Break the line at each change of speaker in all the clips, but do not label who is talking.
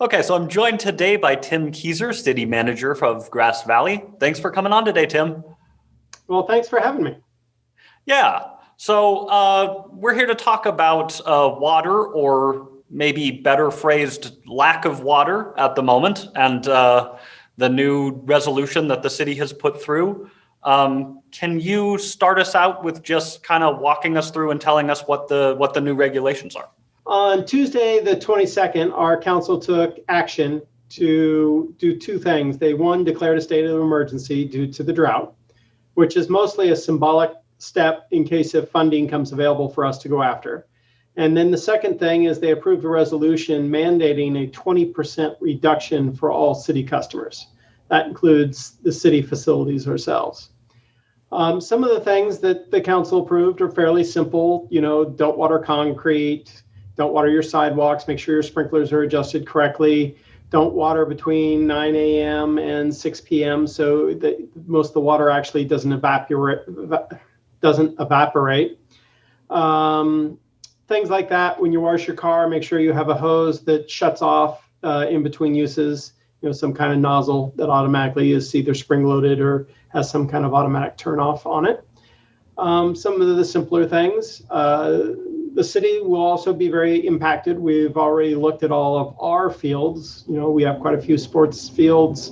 Okay, so I'm joined today by Tim Kiser, City Manager of Grass Valley. Thanks for coming on today, Tim.
Well, thanks for having me.
Yeah, so we're here to talk about water, or maybe better phrased, lack of water at the moment, and the new resolution that the city has put through. Can you start us out with just kind of walking us through and telling us what the new regulations are?
On Tuesday, the 22nd, our council took action to do two things. They, one, declared a state of emergency due to the drought, which is mostly a symbolic step in case if funding comes available for us to go after. And then the second thing is they approved a resolution mandating a 20% reduction for all city customers. That includes the city facilities ourselves. Some of the things that the council approved are fairly simple. You know, don't water concrete, don't water your sidewalks, make sure your sprinklers are adjusted correctly. Don't water between 9 a.m. and 6 p.m. so that most of the water actually doesn't evaporate. Things like that. When you wash your car, make sure you have a hose that shuts off in between uses. You know, some kind of nozzle that automatically is either spring loaded or has some kind of automatic turn off on it. Some of the simpler things. The city will also be very impacted. We've already looked at all of our fields. You know, we have quite a few sports fields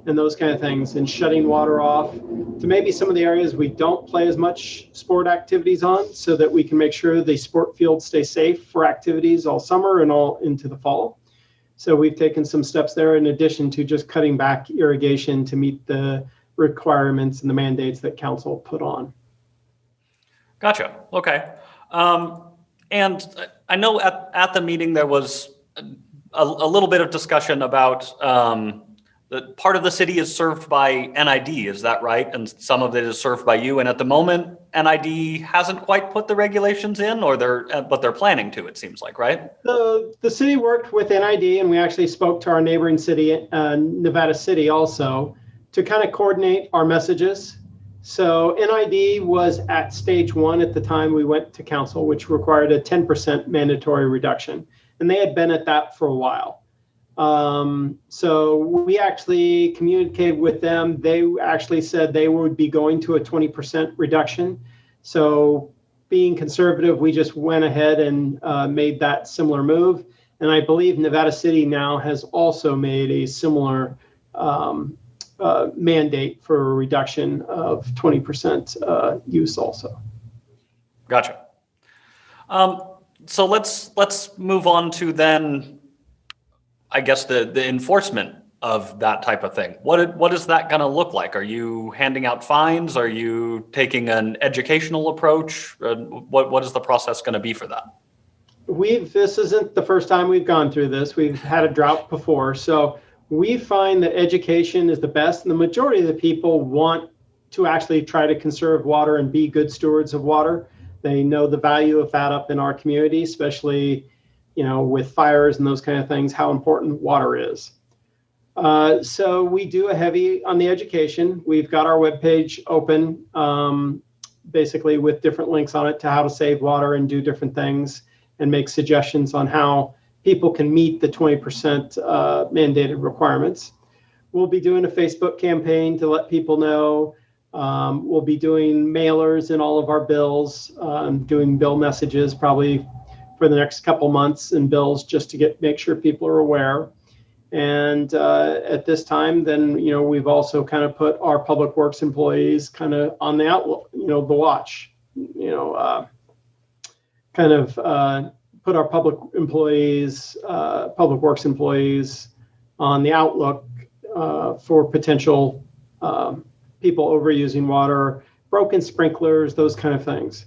and those kind of things, and shutting water off to maybe some of the areas we don't play as much sport activities on, so that we can make sure the sport fields stay safe for activities all summer and all into the fall. So we've taken some steps there in addition to just cutting back irrigation to meet the requirements and the mandates that council put on.
Gotcha. Okay. And I know at the meeting there was a little bit of discussion about that part of the city is served by NID, is that right? And some of it is served by you. And at the moment, NID hasn't quite put the regulations in, but they're planning to, it seems like, right?
The city worked with NID, and we actually spoke to our neighboring city, Nevada City, also, to kind of coordinate our messages. So NID was at stage one at the time we went to council, which required a 10% mandatory reduction. And they had been at that for a while. So we actually communicated with them. They actually said they would be going to a 20% reduction. So being conservative, we just went ahead and made that similar move. And I believe Nevada City now has also made a similar mandate for a reduction of 20% use also.
Gotcha. So let's move on to then, I guess, the enforcement of that type of thing. What is that going to look like? Are you handing out fines? Are you taking an educational approach? What is the process going to be for that?
This isn't the first time we've gone through this. We've had a drought before. So we find that education is the best, and the majority of the people want to actually try to conserve water and be good stewards of water. They know the value of that up in our community, especially, you know, with fires and those kind of things, how important water is. So we do a heavy on the education. We've got our webpage open, basically with different links on it to how to save water and do different things and make suggestions on how people can meet the 20% mandated requirements. We'll be doing a Facebook campaign to let people know. We'll be doing mailers in all of our bills, doing bill messages probably for the next couple months in bills, just to make sure people are aware. And at this time, then, you know, we've also kind of put our public works employees kind of on the outlook, you know, the watch, you know, put our public works employees on the outlook for potential people overusing water, broken sprinklers, those kind of things.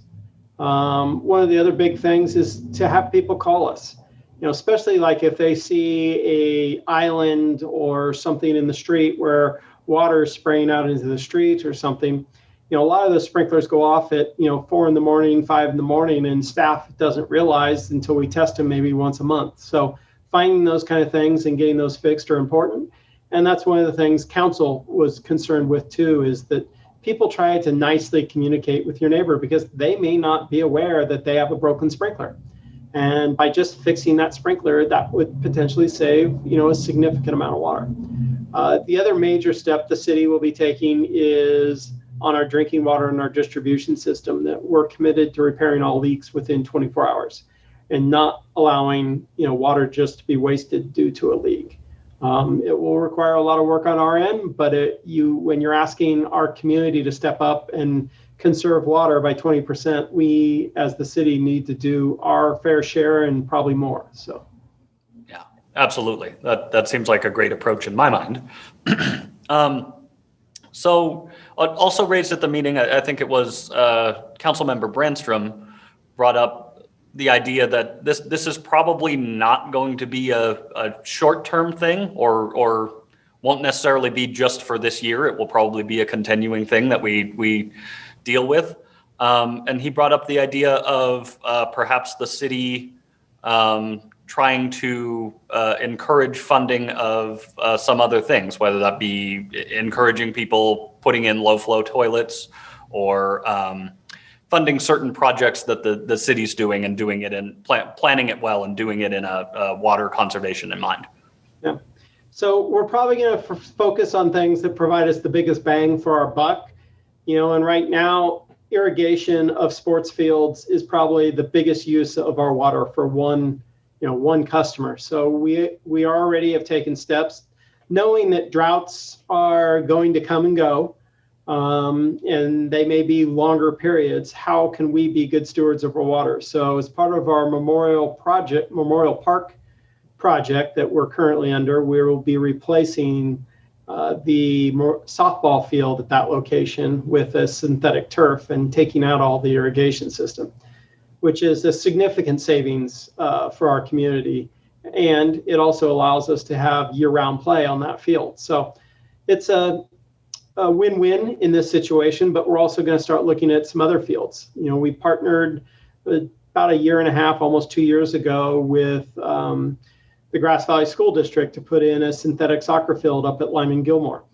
One of the other big things is to have people call us, you know, especially like if they see a island or something in the street where water is spraying out into the street or something. You know, a lot of the sprinklers go off at, you know, 4 a.m, 5 a.m, and staff doesn't realize until we test them maybe once a month. So finding those kind of things and getting those fixed are important. And that's one of the things council was concerned with too, is that people try to nicely communicate with your neighbor because they may not be aware that they have a broken sprinkler. And by just fixing that sprinkler, that would potentially save, a significant amount of water. The other major step the city will be taking is on our drinking water and our distribution system, that we're committed to repairing all leaks within 24 hours and not allowing, water just to be wasted due to a leak. It will require a lot of work on our end, but when you're asking our community to step up and conserve water by 20%, we as the city need to do our fair share and probably more. So,
yeah, absolutely. That seems like a great approach in my mind. So also raised at the meeting, I think it was Councilmember Brandstrom brought up the idea that this is probably not going to be a short-term thing or won't necessarily be just for this year. It will probably be a continuing thing that we deal with. And he brought up the idea of perhaps the city trying to encourage funding of some other things, whether that be encouraging people putting in low flow toilets or funding certain projects that the city's doing and doing it in planning it well and doing it in a water conservation in mind.
Yeah. So we're probably going to focus on things that provide us the biggest bang for our buck. And right now, irrigation of sports fields is probably the biggest use of our water for one customer. So we already have taken steps, knowing that droughts are going to come and go, and they may be longer periods. How can we be good stewards of our water? So as part of our Memorial Park project that we're currently under, we will be replacing the softball field at that location with a synthetic turf and taking out all the irrigation system, which is a significant savings for our community. And it also allows us to have year-round play on that field. So it's a win-win in this situation, but we're also going to start looking at some other fields. We partnered about a year and a half, almost 2 years ago, with the Grass Valley School District to put in a synthetic soccer field up at Lyman Gilmore.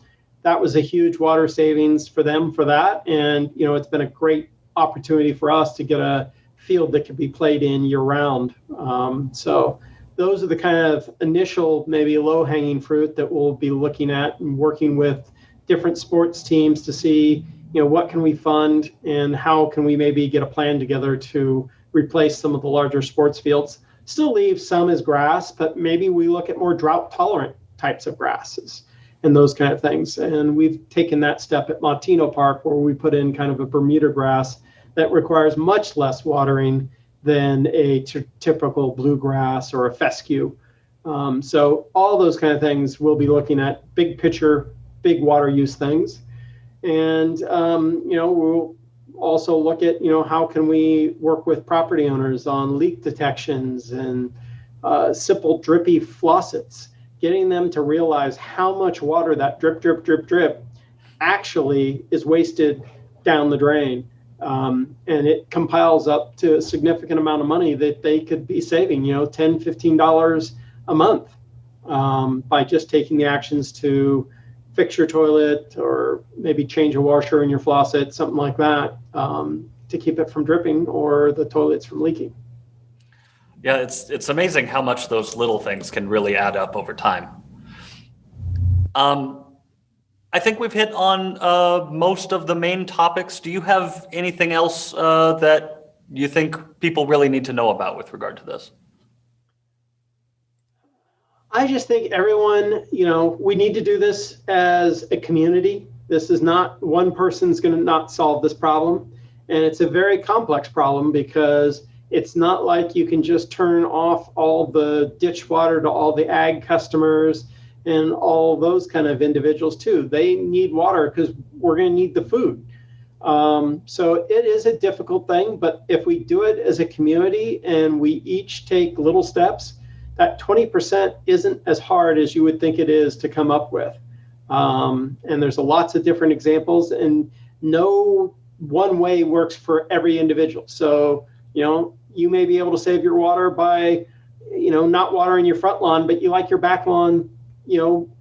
That was a huge water savings for them for that. And, it's been a great opportunity for us to get a field that could be played in year round. So those are the kind of initial, maybe low-hanging fruit that we'll be looking at and working with different sports teams to see, what can we fund and how can we maybe get a plan together to replace some of the larger sports fields. Still leave some as grass, but maybe we look at more drought-tolerant types of grasses and those kind of things. And we've taken that step at Montino Park, where we put in kind of a Bermuda grass that requires much less watering than a typical bluegrass or a fescue. So all those kind of things we'll be looking at, big picture, big water use things. And, we'll also look at, how can we work with property owners on leak detections and simple drippy faucets, getting them to realize how much water that drip, drip, drip, drip actually is wasted down the drain. And it compiles up to a significant amount of money that they could be saving, $10, $15 a month by just taking the actions to fix your toilet or maybe change a washer in your faucet, something like that, to keep it from dripping or the toilets from leaking.
Yeah, it's amazing how much those little things can really add up over time. I think we've hit on most of the main topics. Do you have anything else that you think people really need to know about with regard to this?
I just think everyone, we need to do this as a community. This is not one person's going to not solve this problem. And it's a very complex problem because it's not like you can just turn off all the ditch water to all the ag customers and all those kind of individuals too. They need water because we're going to need the food. So it is a difficult thing, but if we do it as a community and we each take little steps, that 20% isn't as hard as you would think it is to come up with. And there's lots of different examples, and no one way works for every individual. So, you may be able to save your water by, not watering your front lawn, but you like your back lawn,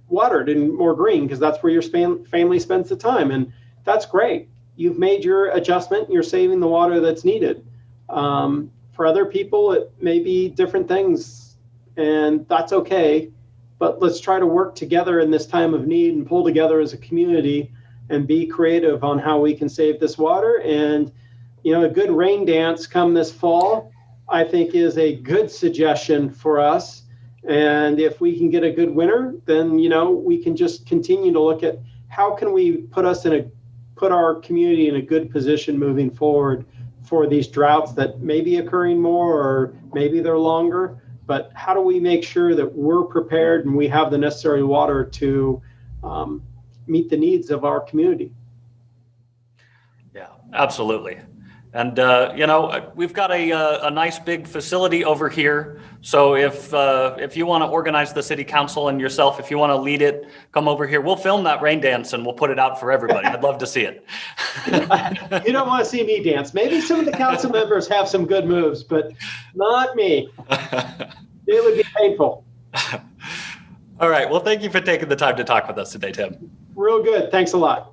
watered and more green because that's where your family spends the time. And that's great. You've made your adjustment. You're saving the water that's needed. For For other people, it may be different things, and that's okay. But let's try to work together in this time of need and pull together as a community and be creative on how we can save this water. And, a good rain dance come this fall, I think, is a good suggestion for us. And if we can get a good winter, then, we can just continue to look at how can we put our community in a good position moving forward for these droughts that may be occurring more, or maybe they're longer. But how do we make sure that we're prepared and we have the necessary water to meet the needs of our community?
Yeah, absolutely. And, we've got a nice big facility over here. So if you want to organize the city council and yourself, if you want to lead it, come over here. We'll film that rain dance and we'll put it out for everybody. I'd love to see it.
You don't want to see me dance. Maybe some of the council members have some good moves, but not me. It would be painful.
All right. Well, thank you for taking the time to talk with us today, Tim.
Real good. Thanks a lot.